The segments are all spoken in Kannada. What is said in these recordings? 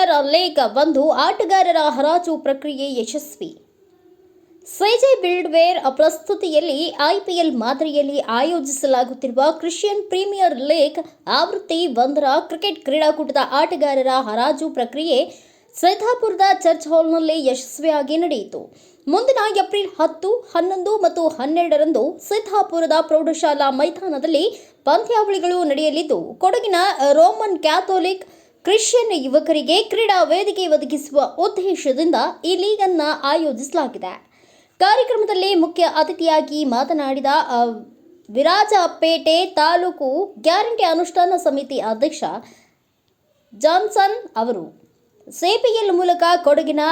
ಪ್ರೀಮಿಯರ್ ಲೀಗ್ 1 ಆಟಗಾರರ ಹರಾಜು ಪ್ರಕ್ರಿಯೆ ಯಶಸ್ವಿ. ಸಿಜೆ ಬಿಲ್ಡ್ವೇರ್ ಪ್ರಸ್ತುತಿಯಲ್ಲಿ ಐಪಿಎಲ್ ಮಾದರಿಯಲ್ಲಿ ಆಯೋಜಿಸಲಾಗುತ್ತಿರುವ ಕ್ರಿಶ್ಚಿಯನ್ ಪ್ರೀಮಿಯರ್ ಲೀಗ್ ಆವೃತ್ತಿ 1ರ ಕ್ರಿಕೆಟ್ ಕ್ರೀಡಾಕೂಟದ ಆಟಗಾರರ ಹರಾಜು ಪ್ರಕ್ರಿಯೆ ಸಿದ್ದಾಪುರದ ಚರ್ಚ್ ಹಾಲ್ನಲ್ಲಿ ಯಶಸ್ವಿಯಾಗಿ ನಡೆಯಿತು. ಮುಂದಿನ ಏಪ್ರಿಲ್ 10, 11 ಮತ್ತು 12ರಂದು ಸಿದ್ದಾಪುರದ ಪ್ರೌಢಶಾಲಾ ಮೈದಾನದಲ್ಲಿ ಪಂದ್ಯಾವಳಿಗಳು ನಡೆಯಲಿದ್ದು, ಕೊಡಗಿನ ರೋಮನ್ ಕ್ಯಾಥೋಲಿಕ್ ಕ್ರಿಶ್ಚಿಯನ್ ಯುವಕರಿಗೆ ಕ್ರೀಡಾ ವೇದಿಕೆ ಒದಗಿಸುವ ಉದ್ದೇಶದಿಂದ ಈ ಲೀಗ್ ಅನ್ನು ಆಯೋಜಿಸಲಾಗಿದೆ. ಕಾರ್ಯಕ್ರಮದಲ್ಲಿ ಮುಖ್ಯ ಅತಿಥಿಯಾಗಿ ಮಾತನಾಡಿದ ವಿರಾಜಪೇಟೆ ತಾಲೂಕು ಗ್ಯಾರಂಟಿ ಅನುಷ್ಠಾನ ಸಮಿತಿ ಅಧ್ಯಕ್ಷ ಜಾನ್ಸನ್ ಅವರು, ಸಿಪಿಎಲ್ ಮೂಲಕ ಕೊಡಗಿನ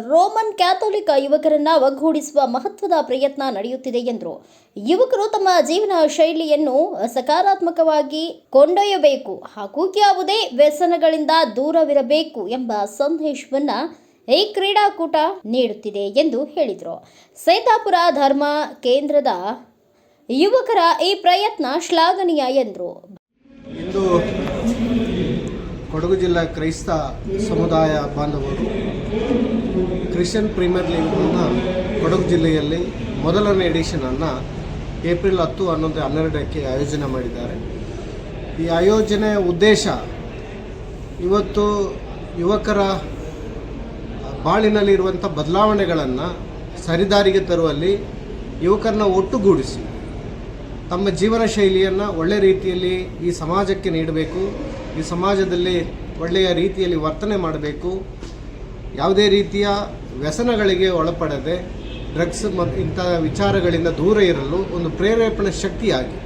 ರೋಮನ್ ಕ್ಯಾಥೋಲಿಕ್ ಯುವಕರನ್ನು ಒಗ್ಗೂಡಿಸುವ ಮಹತ್ವದ ಪ್ರಯತ್ನ ನಡೆಯುತ್ತಿದೆ ಎಂದರು. ಯುವಕರು ತಮ್ಮ ಜೀವನ ಶೈಲಿಯನ್ನು ಸಕಾರಾತ್ಮಕವಾಗಿ ಕೊಂಡೊಯ್ಯಬೇಕು ಹಾಗೂ ಯಾವುದೇ ವ್ಯಸನಗಳಿಂದ ದೂರವಿರಬೇಕು ಎಂಬ ಸಂದೇಶವನ್ನು ಈ ಕ್ರೀಡಾಕೂಟ ನೀಡುತ್ತಿದೆ ಎಂದು ಹೇಳಿದರು. ಸಿದ್ದಾಪುರ ಧರ್ಮ ಕೇಂದ್ರದ ಯುವಕರ ಈ ಪ್ರಯತ್ನ ಶ್ಲಾಘನೀಯ ಎಂದರು. ಇಂದು ಕೊಡಗು ಜಿಲ್ಲಾ ಕ್ರೈಸ್ತ ಸಮುದಾಯ ಬಾಂಧವರು ಕ್ರಿಶ್ಚಿಯನ್ ಪ್ರೀಮಿಯರ್ ಲೀಗ್ನ ಕೊಡಗು ಜಿಲ್ಲೆಯಲ್ಲಿ ಮೊದಲನೇ ಎಡಿಷನನ್ನು ಏಪ್ರಿಲ್ 10, 11, 12ಕ್ಕೆ ಆಯೋಜನೆ ಮಾಡಿದ್ದಾರೆ. ಈ ಆಯೋಜನೆಯ ಉದ್ದೇಶ ಇವತ್ತು ಯುವಕರ ಬಾಳಿನಲ್ಲಿರುವಂಥ ಬದಲಾವಣೆಗಳನ್ನು ಸರಿದಾರಿಗೆ ತರುವಲ್ಲಿ ಯುವಕರನ್ನ ಒಟ್ಟುಗೂಡಿಸಿ ತಮ್ಮ ಜೀವನ ಶೈಲಿಯನ್ನು ಒಳ್ಳೆಯ ರೀತಿಯಲ್ಲಿ ಈ ಸಮಾಜಕ್ಕೆ ನೀಡಬೇಕು, ಈ ಸಮಾಜದಲ್ಲಿ ಒಳ್ಳೆಯ ರೀತಿಯಲ್ಲಿ ವರ್ತನೆ ಮಾಡಬೇಕು, ಯಾವುದೇ ರೀತಿಯ ವ್ಯಸನಗಳಿಗೆ ಒಳಪಡದೆ ಡ್ರಗ್ಸ್ ಮತ್ತು ಇಂಥ ವಿಚಾರಗಳಿಂದ ದೂರ ಇರಲು ಒಂದು ಪ್ರೇರೇಪಣೆ ಶಕ್ತಿಯಾಗಿ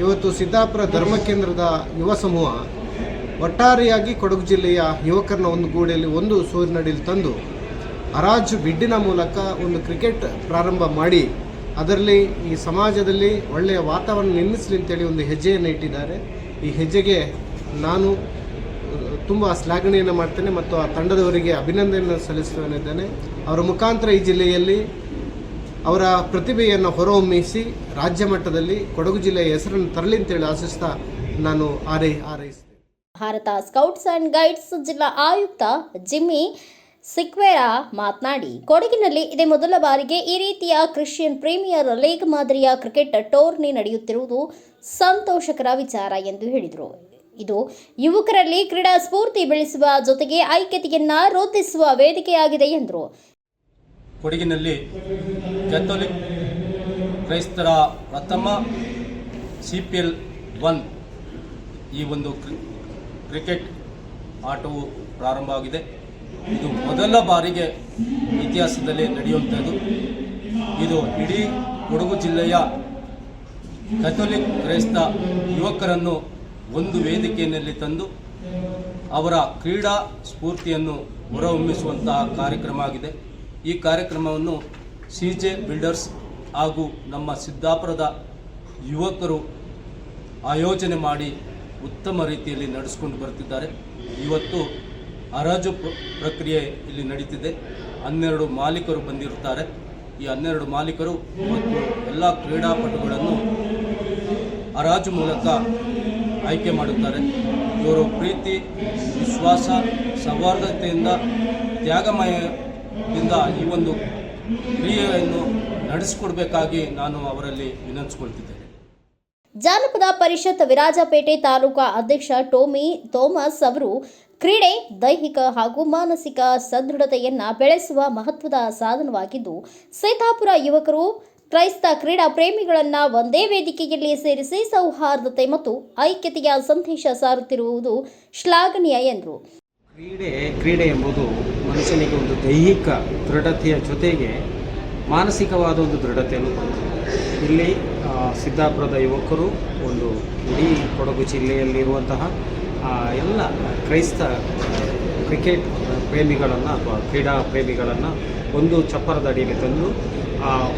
ಇವತ್ತು ಸಿದ್ದಾಪುರ ಧರ್ಮಕೇಂದ್ರದ ಯುವ ಸಮೂಹ ಒಟ್ಟಾರೆಯಾಗಿ ಕೊಡಗು ಜಿಲ್ಲೆಯ ಯುವಕರನ್ನ ಒಂದು ಗೂಡೆಯಲ್ಲಿ ಒಂದು ಸೂರಿನಡಿಯಲ್ಲಿ ತಂದು ಹರಾಜು ಬಿಡ್ಡಿನ ಮೂಲಕ ಒಂದು ಕ್ರಿಕೆಟ್ ಪ್ರಾರಂಭ ಮಾಡಿ ಅದರಲ್ಲಿ ಈ ಸಮಾಜದಲ್ಲಿ ಒಳ್ಳೆಯ ವಾತಾವರಣ ನಿರ್ಮಿಸಲಿ ಅಂತೇಳಿ ಒಂದು ಹೆಜ್ಜೆಯನ್ನು ಇಟ್ಟಿದ್ದಾರೆ. ಈ ಹೆಜ್ಜೆಗೆ ನಾನು ತುಂಬ ಶ್ಲಾಘನೆಯನ್ನು ಮಾಡ್ತೇನೆ ಮತ್ತು ಆ ತಂಡದವರಿಗೆ ಅಭಿನಂದನೆಯನ್ನು ಸಲ್ಲಿಸುತ್ತೇನೆ. ಅವರ ಮುಖಾಂತರ ಈ ಜಿಲ್ಲೆಯಲ್ಲಿ ಅವರ ಪ್ರತಿಭೆಯನ್ನು ಹೊರಹೊಮ್ಮಿಸಿ ರಾಜ್ಯ ಮಟ್ಟದಲ್ಲಿ ಕೊಡಗು ಜಿಲ್ಲೆಯ ಹೆಸರನ್ನು ತರಲಿ ಅಂತೇಳಿ ಆಶಿಸ್ತಾ ನಾನು ಹಾರೈಸ್ತೇನೆ. ಭಾರತ ಸ್ಕೌಟ್ಸ್ ಆ್ಯಂಡ್ ಗೈಡ್ಸ್ ಜಿಲ್ಲಾ ಆಯುಕ್ತ ಜಿಮ್ಮಿ ಸಿಕ್ವೆರಾ ಮಾತನಾಡಿ, ಕೊಡಗಿನಲ್ಲಿ ಇದೇ ಮೊದಲ ಬಾರಿಗೆ ಈ ರೀತಿಯ ಕ್ರಿಶ್ಚಿಯನ್ ಪ್ರೀಮಿಯರ್ ಲೀಗ್ ಮಾದರಿಯ ಕ್ರಿಕೆಟ್ ಟೂರ್ನಿ ನಡೆಯುತ್ತಿರುವುದು ಸಂತೋಷಕರ ವಿಚಾರ ಎಂದು ಹೇಳಿದರು. ಇದು ಯುವಕರಲ್ಲಿ ಕ್ರೀಡಾ ಸ್ಫೂರ್ತಿ ಬೆಳೆಸುವ ಜೊತೆಗೆ ಐಕ್ಯತೆಯನ್ನು ವೃದ್ಧಿಸುವ ವೇದಿಕೆಯಾಗಿದೆ ಎಂದರು. ಕೊಡಗಿನಲ್ಲಿ ಕ್ಯಾಥೋಲಿಕ್ ಕ್ರೈಸ್ತರ ಪ್ರಥಮ CPL 1 ಈ ಒಂದು ಕ್ರಿಕೆಟ್ ಆಟವು ಪ್ರಾರಂಭವಾಗಿದೆ. ಇದು ಮೊದಲ ಬಾರಿಗೆ ಇತಿಹಾಸದಲ್ಲಿ ನಡೆಯುವಂಥದ್ದು. ಇದು ಇಡೀ ಕೊಡಗು ಜಿಲ್ಲೆಯ ಕ್ಯಾಥೋಲಿಕ್ ಕ್ರೈಸ್ತ ಯುವಕರನ್ನು ಒಂದು ವೇದಿಕೆಯಲ್ಲಿ ತಂದು ಅವರ ಕ್ರೀಡಾ ಸ್ಫೂರ್ತಿಯನ್ನು ಹೊರಹೊಮ್ಮಿಸುವಂತಹ ಕಾರ್ಯಕ್ರಮ ಆಗಿದೆ. ಈ ಕಾರ್ಯಕ್ರಮವನ್ನು ಸಿಜೆ ಬಿಲ್ಡರ್ಸ್ ಹಾಗೂ ನಮ್ಮ ಸಿದ್ದಾಪುರದ ಯುವಕರು ಆಯೋಜನೆ ಮಾಡಿ ಉತ್ತಮ ರೀತಿಯಲ್ಲಿ ನಡೆಸಿಕೊಂಡು ಬರುತ್ತಿದ್ದಾರೆ. ಇವತ್ತು ಹರಾಜು ಪ್ರಕ್ರಿಯೆ ಇಲ್ಲಿ ನಡೀತಿದೆ. 12 ಮಾಲೀಕರು ಬಂದಿರುತ್ತಾರೆ. ಈ 12 ಮಾಲೀಕರು ಮತ್ತು ಎಲ್ಲ ಕ್ರೀಡಾಪಟುಗಳನ್ನು ಹರಾಜು ಮೂಲಕ ಆಯ್ಕೆ ಮಾಡುತ್ತಾರೆ. ಇವರು ಪ್ರೀತಿ, ವಿಶ್ವಾಸ, ಸೌಹಾರ್ದತೆಯಿಂದ, ತ್ಯಾಗಮಯದಿಂದ ಈ ಒಂದು ಕ್ರಿಯೆಯನ್ನು ನಡೆಸಿಕೊಡಬೇಕಾಗಿ ನಾನು ಅವರಲ್ಲಿ ವಿನಂತಿಸಿಕೊಳ್ತಿದ್ದೇನೆ. ಜಾನಪದ ಪರಿಷತ್ ವಿರಾಜಪೇಟೆ ತಾಲೂಕಾ ಅಧ್ಯಕ್ಷ ಟೋಮಿ ಥೋಮಸ್ ಅವರು, ಕ್ರೀಡೆ ದೈಹಿಕ ಹಾಗೂ ಮಾನಸಿಕ ಸದೃಢತೆಯನ್ನು ಬೆಳೆಸುವ ಮಹತ್ವದ ಸಾಧನವಾಗಿದ್ದು, ಸಿದ್ದಾಪುರ ಯುವಕರು ಕ್ರೈಸ್ತ ಕ್ರೀಡಾ ಪ್ರೇಮಿಗಳನ್ನು ಒಂದೇ ವೇದಿಕೆಯಲ್ಲಿ ಸೇರಿಸಿ ಸೌಹಾರ್ದತೆ ಮತ್ತು ಐಕ್ಯತೆಯ ಸಂದೇಶ ಸಾರುತ್ತಿರುವುದು ಶ್ಲಾಘನೀಯ ಎಂದರು. ಕ್ರೀಡೆ ಎಂಬುದು ಮನುಷ್ಯನಿಗೆ ಒಂದು ದೈಹಿಕ ದೃಢತೆಯ ಜೊತೆಗೆ ಮಾನಸಿಕವಾದ ಒಂದು ದೃಢತೆಯನ್ನು ಕೊಡುತ್ತದೆ. ಇಲ್ಲಿ ಸಿದ್ದಾಪುರದ ಯುವಕರು ಒಂದು ಇಡೀ ಕೊಡಗು ಜಿಲ್ಲೆಯಲ್ಲಿರುವಂತಹ ಎಲ್ಲ ಕ್ರೈಸ್ತ ಕ್ರಿಕೆಟ್ ಪ್ರೇಮಿಗಳನ್ನು ಅಥವಾ ಕ್ರೀಡಾ ಪ್ರೇಮಿಗಳನ್ನು ಒಂದು ಚಪ್ಪರದ ಅಡಿಯಲ್ಲಿ ತಂದು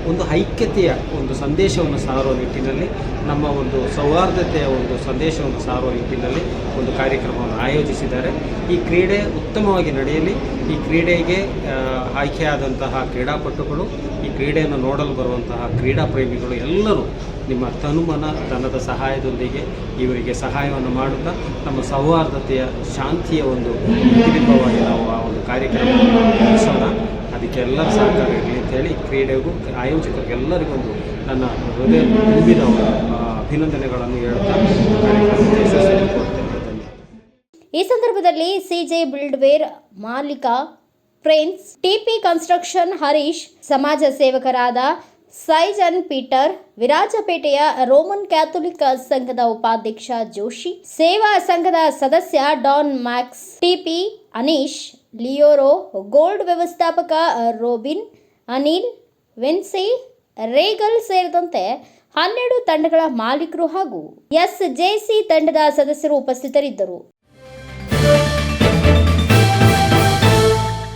ಒಂದು ಐಕ್ಯತೆಯ ಒಂದು ಸಂದೇಶವನ್ನು ಸಾರುವ ನಿಟ್ಟಿನಲ್ಲಿ, ನಮ್ಮ ಒಂದು ಸೌಹಾರ್ದತೆಯ ಒಂದು ಸಂದೇಶವನ್ನು ಸಾರುವ ನಿಟ್ಟಿನಲ್ಲಿ ಒಂದು ಕಾರ್ಯಕ್ರಮವನ್ನು ಆಯೋಜಿಸಿದ್ದಾರೆ. ಈ ಕ್ರೀಡೆ ಉತ್ತಮವಾಗಿ ನಡೆಯಲಿ. ಈ ಕ್ರೀಡೆಗೆ ಆಯ್ಕೆಯಾದಂತಹ ಕ್ರೀಡಾಪಟುಗಳು, ಈ ಕ್ರೀಡೆಯನ್ನು ನೋಡಲು ಬರುವಂತಹ ಕ್ರೀಡಾ ಪ್ರೇಮಿಗಳು ಎಲ್ಲರೂ ನಿಮ್ಮ ತನುಮನ ಧನದ ಸಹಾಯದೊಂದಿಗೆ ಇವರಿಗೆ ಸಹಾಯವನ್ನು ಮಾಡುತ್ತಾ ನಮ್ಮ ಸೌಹಾರ್ದತೆಯ ಶಾಂತಿಯ ಒಂದು ಪ್ರತಿಬಿಂಬವಾಗಿ ನಾವು ಕಾರ್ಯಕ್ರಮವನ್ನು ನಡೆಸೋಣ. ಅದಕ್ಕೆ ಎಲ್ಲರ ಸಹಕಾರ ಇರಲಿ ಅಂತೇಳಿ ಕ್ರೀಡೆಗೂ ಆಯೋಜಕರಿಗೆಲ್ಲರಿಗೊಂದು ನನ್ನ ಹೃದಯ ತುಂಬಿದ ಅಭಿನಂದನೆಗಳನ್ನು ಹೇಳುತ್ತಾ ಕಾರ್ಯಕ್ರಮಕ್ಕೆ ಯಶಸ್ಸನ್ನು ಕೋರ್ತೇನೆ. ಧನ್ಯವಾದ. ಈ ಸಂದರ್ಭದಲ್ಲಿ ಸಿಜೆ ಬಿಲ್ಡ್ವೇರ್ ಮಾಲೀಕ ಪ್ರಿನ್ಸ್, ಟಿಪಿ ಕನ್ಸ್ಟ್ರಕ್ಷನ್ ಹರೀಶ್, ಸಮಾಜ ಸೇವಕರಾದ ಸೈಜನ್ ಪೀಟರ್, ವಿರಾಜಪೇಟೆಯ ರೋಮನ್ ಕ್ಯಾಥೋಲಿಕ್ ಸಂಘದ ಉಪಾಧ್ಯಕ್ಷ ಜೋಶಿ, ಸೇವಾ ಸಂಘದ ಸದಸ್ಯ Don Max, TP Aneesh, Leoro gold ವ್ಯವಸ್ಥಾಪಕ ರೋಬಿನ್, ಅನಿಲ್, ವಿನ್ಸಿ, ರೇಗಲ್ ಸೇರಿದಂತೆ 12 ತಂಡಗಳ ಮಾಲೀಕರು ಹಾಗೂ ಎಸ್ಜೆಸಿ ತಂಡದ ಸದಸ್ಯರು ಉಪಸ್ಥಿತರಿದ್ದರು.